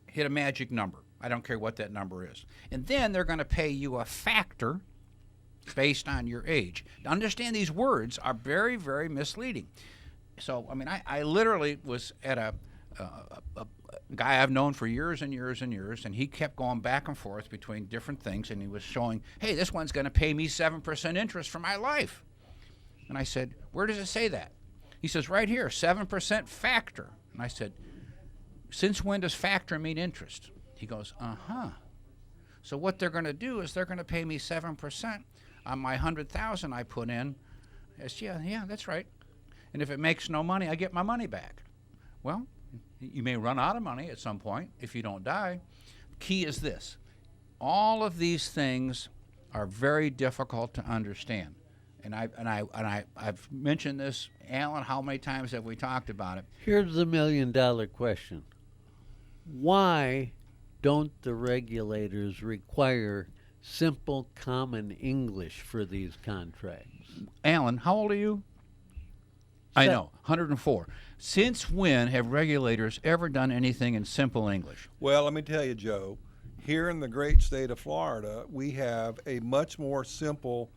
hit a magic number. I don't care what that number is. And then they're going to pay you a factor based on your age. To understand, these words are very, very misleading. So, I mean, I literally was at a guy I've known for years and years and years, and he kept going back and forth between different things, and he was showing, hey, this one's going to pay me 7% interest for my life. And I said, where does it say that? He says, right here, 7% factor. And I said, since when does factor mean interest? He goes, So what they're going to do is they're going to pay me 7% on my $100,000 I put in. I said, yeah, that's right. And if it makes no money, I get my money back. Well, you may run out of money at some point if you don't die. Key is this. All of these things are very difficult to understand. And I've mentioned this, Alan, how many times have we talked about it? Here's the $1 million question. Why don't the regulators require simple common English for these contracts? Alan, how old are you? I know, 104. Since when have regulators ever done anything in simple English? Well, let me tell you, Joe, here in the great state of Florida, we have a much more simple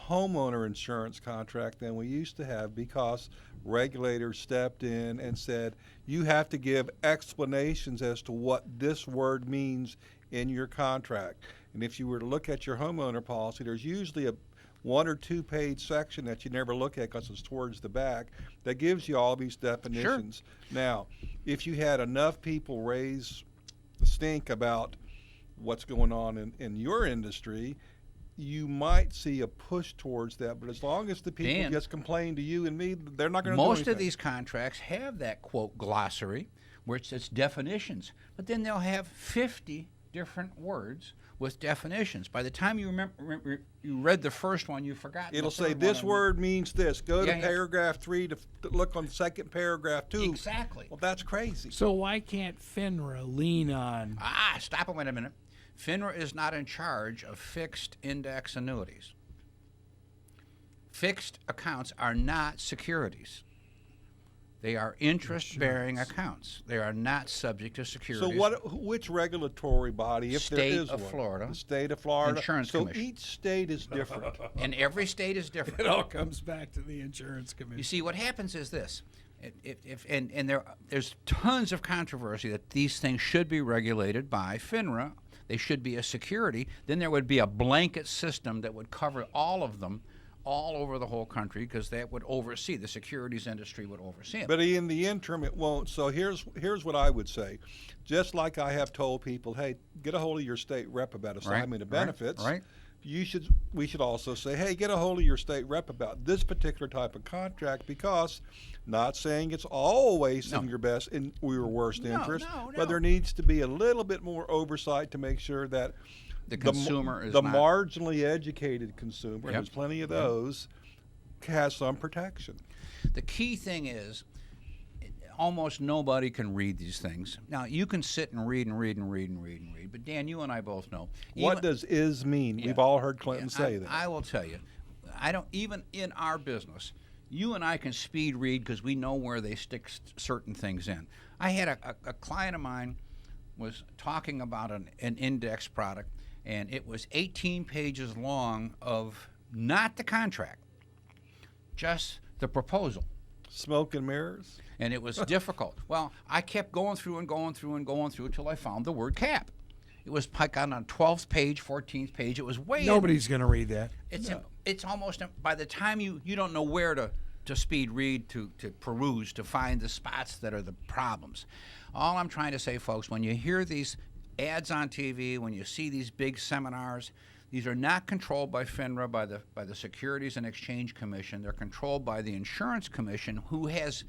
homeowner insurance contract than we used to have because regulators stepped in and said, you have to give explanations as to what this word means in your contract. And if you were to look at your homeowner policy, there's usually 1 or 2 page section that you never look at because it's towards the back that gives you all these definitions. Now, if you had enough people raise the stink about what's going on in your industry, you might see a push towards that. But as long as the people Dan, just complain to you and me, they're not going to do anything. Most of these contracts have that, quote, glossary, where it says definitions. But then they'll have 50 different words with definitions. By the time you you read the first one, you've forgotten. It'll say this word means this. Go to paragraph 3 to look on the second paragraph 2. Exactly. Well, that's crazy. So why can't FINRA lean on? Stop a minute. FINRA is not in charge of fixed index annuities. Fixed accounts are not securities. They are interest-bearing accounts. They are not subject to securities. So which regulatory body, if there is one? State of Florida. The state of Florida. Insurance so Commission. Each state is different. And every state is different. It all comes back to the insurance commission. You see, what happens is this. There's tons of controversy that these things should be regulated by FINRA. They should be a security. Then there would be a blanket system that would cover all of them all over the whole country, because that would oversee, the securities industry would oversee it. But in the interim, it won't. So here's what I would say. Just like I have told people, hey, get a hold of your state rep about assignment of benefits. Right. We should also say, hey, get a hold of your state rep about this particular type of contract, because not saying it's always in your best and your worst interest, but there needs to be a little bit more oversight to make sure that the consumer is the not marginally educated consumer, and there's plenty of those, has some protection. The key thing is, almost nobody can read these things. Now, you can sit and read, but Dan, you and I both know. What does is mean? We've all heard Clinton say that. I will tell you, even in our business, you and I can speed read because we know where they stick certain things in. I had a client of mine was talking about an index product, and it was 18 pages long of not the contract, just the proposal. Smoke and mirrors? And it was difficult. Well, I kept going through until I found the word cap. It was like on a 12th page, 14th page. It was way. Nobody's going to read that. It's almost, by the time you don't know where to speed read, to peruse, to find the spots that are the problems. All I'm trying to say, folks, when you hear these ads on TV, when you see these big seminars, these are not controlled by FINRA, by the Securities and Exchange Commission. They're controlled by the Insurance Commission, who has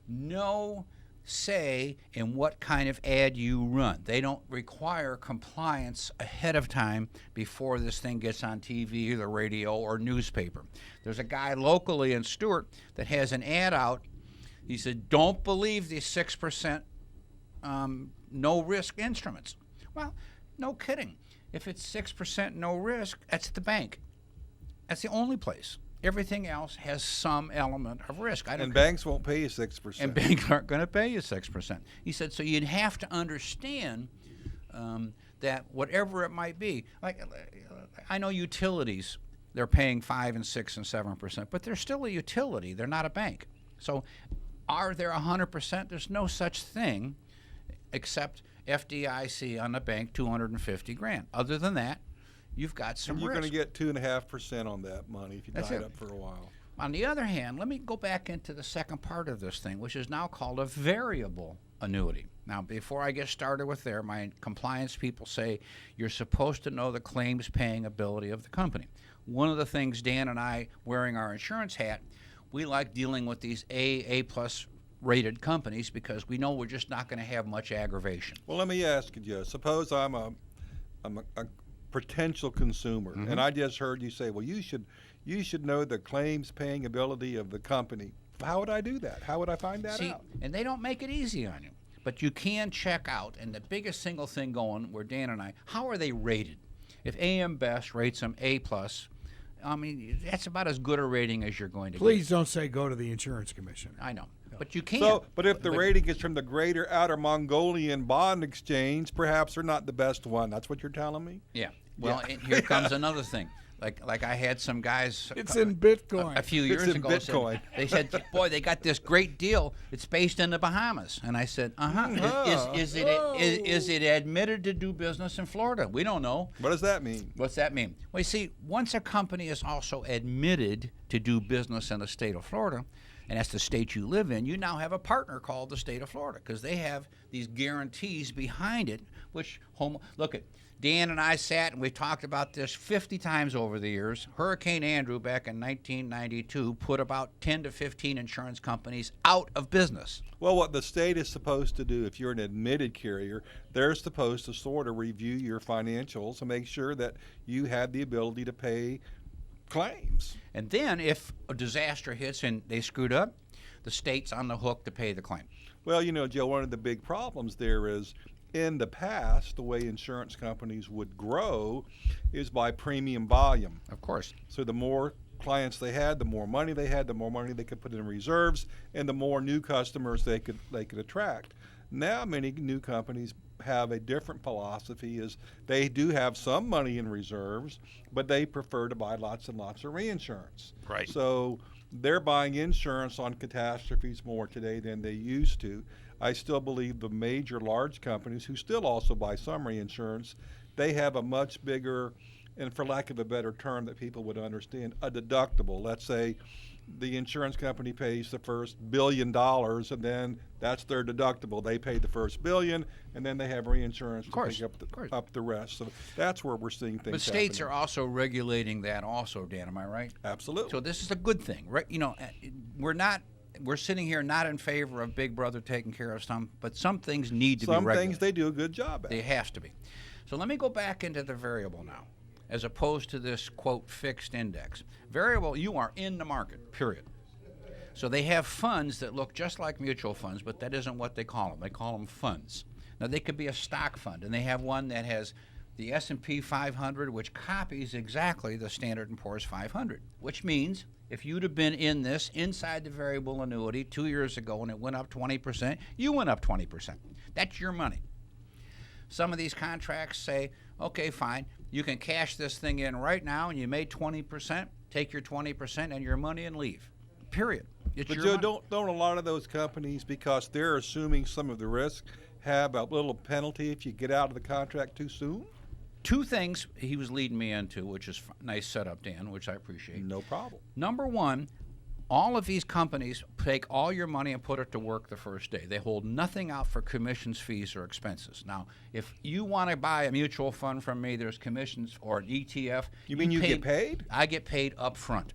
no say in what kind of ad you run. They don't require compliance ahead of time before this thing gets on TV, the radio, or newspaper. There's a guy locally in Stewart that has an ad out. He said, don't believe these 6% no-risk instruments. Well, no kidding. If it's 6% no risk, that's the bank. That's the only place. Everything else has some element of risk. And banks won't pay you 6%. And banks aren't going to pay you 6%. He said, so you'd have to understand that whatever it might be, like I know utilities, they're paying 5 and 6 and 7%, but they're still a utility. They're not a bank. So are there 100%? There's no such thing except FDIC on the bank, $250,000. Other than that, you've got some risk. You're going to get 2.5% on that money if you tie it up for a while. On the other hand, let me go back into the second part of this thing, which is now called a variable annuity. Now, before I get started with there, my compliance people say you're supposed to know the claims paying ability of the company. One of the things Dan and I, wearing our insurance hat, we like dealing with these A+ rated companies because we know we're just not going to have much aggravation. Well, let me ask you, suppose I'm a potential consumer, and I just heard you say, well, you should know the claims paying ability of the company. How would I do that? How would I find that out? And they don't make it easy on you, but you can check out, and the biggest single thing going where Dan and I, how are they rated? If AM Best rates them A+, I mean, that's about as good a rating as you're going to get. Please don't say go to the Insurance Commission. I know. But you can't. So, but if the rating is from the Greater Outer Mongolian Bond Exchange, perhaps they're not the best one. That's what you're telling me? Yeah. Well, and here comes another thing. Like I had some guys. It's in Bitcoin. A few years in ago. Bitcoin. They said, boy, they got this great deal. It's based in the Bahamas. And I said, Is it admitted to do business in Florida? We don't know. What does that mean? What's that mean? Well, you see, once a company is also admitted to do business in the state of Florida, and that's the state you live in, you now have a partner called the state of Florida because they have these guarantees behind it, which look at. Dan and I sat and we talked about this 50 times over the years. Hurricane Andrew back in 1992 put about 10 to 15 insurance companies out of business. Well, what the state is supposed to do, if you're an admitted carrier, they're supposed to sort of review your financials and make sure that you have the ability to pay claims. And then if a disaster hits and they screwed up, the state's on the hook to pay the claim. Well, Joe, one of the big problems there is in the past, the way insurance companies would grow is by premium volume. Of course. So the more clients they had, the more money they had, the more money they could put in reserves, and the more new customers they could attract. Now many new companies have a different philosophy, is they do have some money in reserves, but they prefer to buy lots and lots of reinsurance. Right. So they're buying insurance on catastrophes more today than they used to. I still believe the major large companies, who still also buy some reinsurance, they have a much bigger, and for lack of a better term that people would understand, a deductible. Let's say the insurance company pays the first $1 billion, and then that's their deductible. They pay the first $1 billion, and then they have reinsurance to pick up the rest. So that's where we're seeing things. But states happening. are also regulating that also, Dan, am I right? Absolutely. So this is a good thing, right? We're sitting here not in favor of Big Brother taking care of some, but some things need to be regulated. Some things they do a good job at. They have to be. So let me go back into the variable now, as opposed to this, quote, fixed index. Variable, you are in the market, period. So they have funds that look just like mutual funds, but that isn't what they call them. They call them funds. Now, they could be a stock fund, and they have one that has the S&P 500, which copies exactly the Standard & Poor's 500, which means if you'd have been in this inside the variable annuity 2 years ago and it went up 20%, you went up 20%. That's your money. Some of these contracts say, okay, fine, you can cash this thing in right now and you made 20%, take your 20% and your money and leave. Period. It's but your Joe, money. don't a lot of those companies, because they're assuming some of the risk, have a little penalty if you get out of the contract too soon? Two things he was leading me into, which is nice setup, Dan, which I appreciate. No problem. Number one, all of these companies take all your money and put it to work the first day. They hold nothing out for commissions, fees, or expenses. Now, if you want to buy a mutual fund from me, there's commissions or an ETF. You mean you get paid? I get paid up front.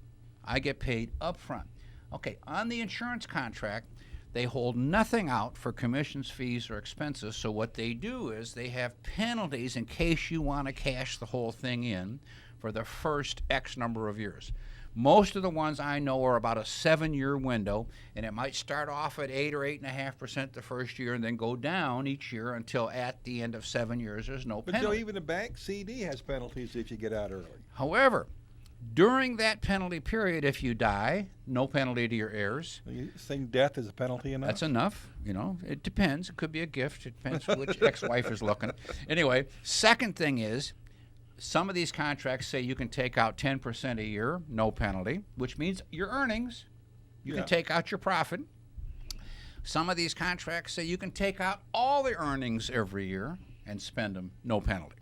Okay, on the insurance contract, they hold nothing out for commissions, fees, or expenses. So what they do is they have penalties in case you want to cash the whole thing in for the first X number of years. Most of the ones I know are about a 7-year window, and it might start off at 8 or 8.5% the first year and then go down each year until at the end of 7 years there's no penalty. But Joe, even a bank CD has penalties if you get out early. However, during that penalty period, if you die, no penalty to your heirs. You think death is a penalty enough? That's enough. It depends. It could be a gift. It depends which ex-wife is looking. Anyway, second thing is, some of these contracts say you can take out 10% a year, no penalty, which means your earnings. You can take out your profit. Some of these contracts say you can take out all the earnings every year and spend them, no penalty.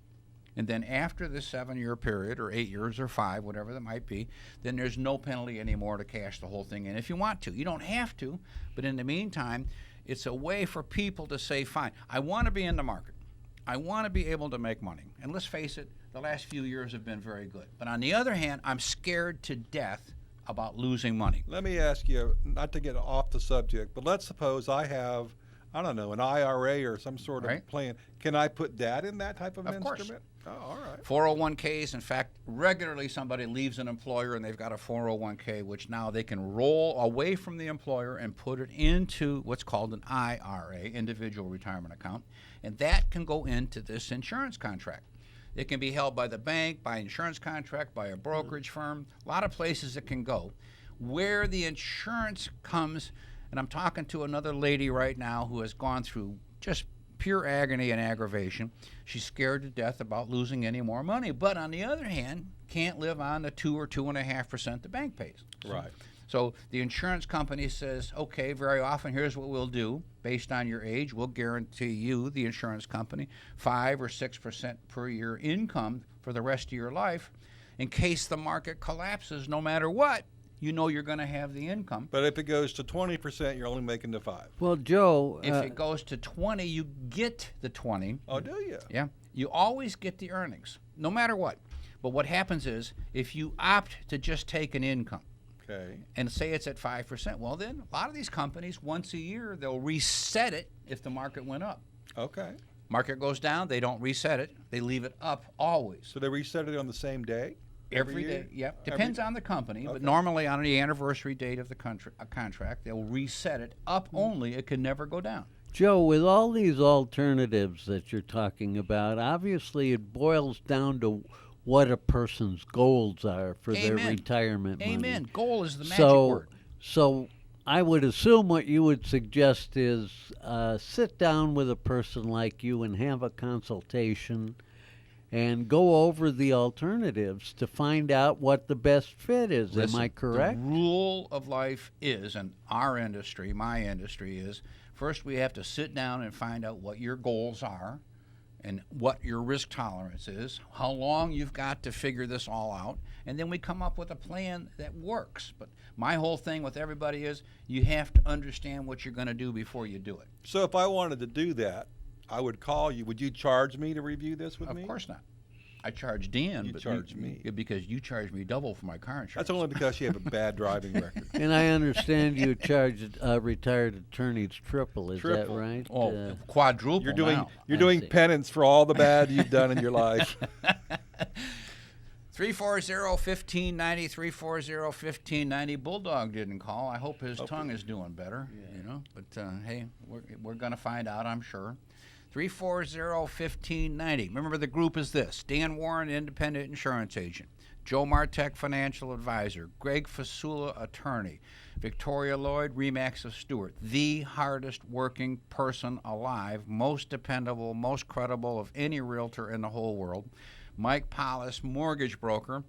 And then after the 7-year period, or 8 years or 5, whatever that might be, then there's no penalty anymore to cash the whole thing in if you want to. You don't have to, but in the meantime, it's a way for people to say, fine, I want to be in the market. I want to be able to make money. And let's face it, the last few years have been very good. But on the other hand, I'm scared to death about losing money. Let me ask you, not to get off the subject, but let's suppose I have, I don't know, an IRA or some sort of plan. Can I put that in that type of instrument? Course. Oh, all right. 401ks, in fact, regularly somebody leaves an employer and they've got a 401k, which now they can roll away from the employer and put it into what's called an IRA, individual retirement account, and that can go into this insurance contract. It can be held by the bank, by insurance contract, by a brokerage firm, a lot of places it can go. Where the insurance comes, and I'm talking to another lady right now who has gone through just pure agony and aggravation. She's scared to death about losing any more money. But on the other hand, can't live on the 2 or 2.5% the bank pays. Right. So the insurance company says, okay, very often here's what we'll do. Based on your age, we'll guarantee you, the insurance company, 5 or 6% per year income for the rest of your life. In case the market collapses, no matter what, you know you're going to have the income. But if it goes to 20%, you're only making the 5. Well, Joe, If it goes to 20, you get the 20. Oh, do you? Yeah. You always get the earnings, no matter what. But what happens is, if you opt to just take an income, Okay. and say it's at 5%, well then, a lot of these companies, once a year, they'll reset it if the market went up. Okay. Market goes down, they don't reset it. They leave it up always. So they reset it on the same day? Every year? day, yep. Depends on the company, but Okay. normally on the anniversary date of the contract, they'll reset it up only. It can never go down. Joe, with all these alternatives that you're talking about, obviously it boils down to what a person's goals are for their Amen. retirement money. Amen. Goal is the magic So, word. so I would assume what you would suggest is sit down with a person like you and have a consultation and go over the alternatives to find out what the best fit is. Listen, Am I correct? The rule of life is, and our industry, my industry is, first we have to sit down and find out what your goals are and what your risk tolerance is, how long you've got to figure this all out, and then we come up with a plan that works. But my whole thing with everybody is you have to understand what you're going to do before you do it. So if I wanted to do that, I would call you. Would you charge me to review this with me? Of course not. I charge Dan, You but charge me. because you charge me double for my car insurance. That's only because you have a bad driving record. And I understand you charge retired attorneys triple. Is that Triple. right? Oh, quadruple You're doing now. you're I doing see. penance for all the bad you've done in your life. 340-1590, 340-1590. Bulldog didn't call. I hope his tongue is doing better, you know. But, hey, we're going to find out, I'm sure. 340-1590. Remember, the group is this: Dan Warren, independent insurance agent; Joe Martek, financial advisor; Greg Fasula, attorney; Victoria Lloyd, Remax of Stewart, the hardest working person alive, most dependable, most credible of any realtor in the whole world; Mike Paulus, mortgage broker.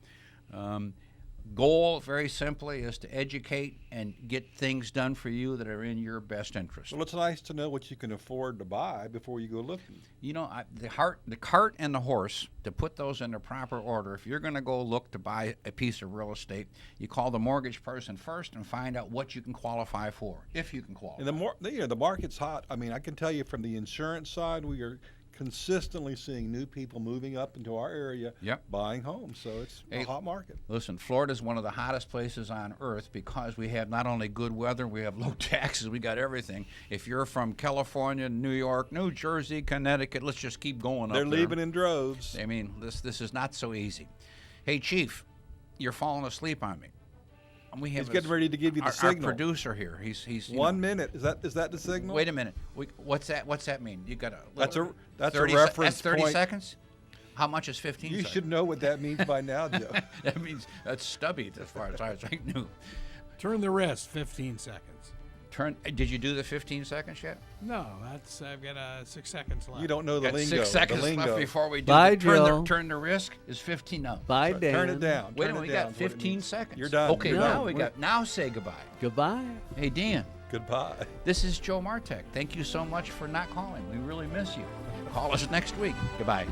Goal, very simply, is to educate and get things done for you that are in your best interest. Well, it's nice to know what you can afford to buy before you go looking. You know, the cart and the horse, to put those in the proper order, if you're going to go look to buy a piece of real estate, you call the mortgage person first and find out what you can qualify for, if you can qualify. And the market's hot. I mean, I can tell you from the insurance side, we are consistently seeing new people moving up into our area, buying homes. So it's a hot market. Listen, Florida's one of the hottest places on earth because we have not only good weather, we have low taxes, we got everything. If you're from California, New York, New Jersey, Connecticut, let's just keep going up there. They're leaving in droves. I mean, this is not so easy. Hey, Chief, you're falling asleep on me. He's getting ready to give you the our signal. producer here. He's 1 minute. Is that the signal? Wait a minute. What's that mean? You got That's a 30 reference That's 30 point. seconds. How much is 15 You seconds? should know what that means by now, Joe. That means that's stubby as far as I knew. Turn the wrist, 15 seconds. Did you do the 15 seconds yet? No, I've got 6 seconds left. You don't know the Got lingo. 6 seconds the lingo. left before we do Bye, the Joe. turn the risk is 15 now. Bye, Dan. Turn it down. Wait a Turn minute, it we down got is what it 15 means. seconds. You're done. Okay, You're now done. now say goodbye. Goodbye. Hey, Dan, Goodbye. this is Joe Martek. Thank you so much for not calling. We really miss you. Call us next week. Goodbye.